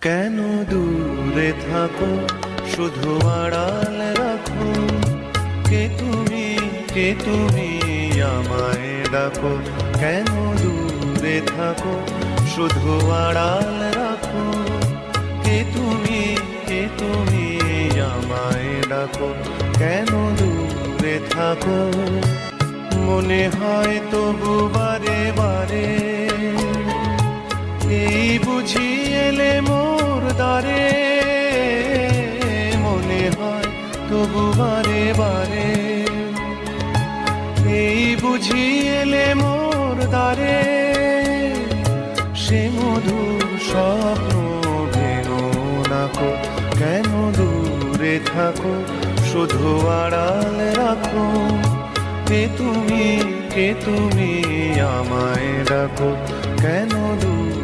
কেন দূরে থাকো, শুধু আড়াল রাখো। কে তুমি আমায় ডাকো। কেন দূরে থাকো, শুধু আড়াল রাখো। কে তুমি আমায় ডাকো। কেন দূরে থাকো, মনে হয় তবু বারে বারে এই বুঝি এলে মোর দ্বারে। মনে হয় তবু বারে বারে এই বুঝি এলে মোর দ্বারে। সে মধুর স্বপ্ন ভেঙো নাকো। কেন দূরে থাকো, শুধু আড়াল রাখো। কে তুমি আমায় ডাকো। কেন দূরে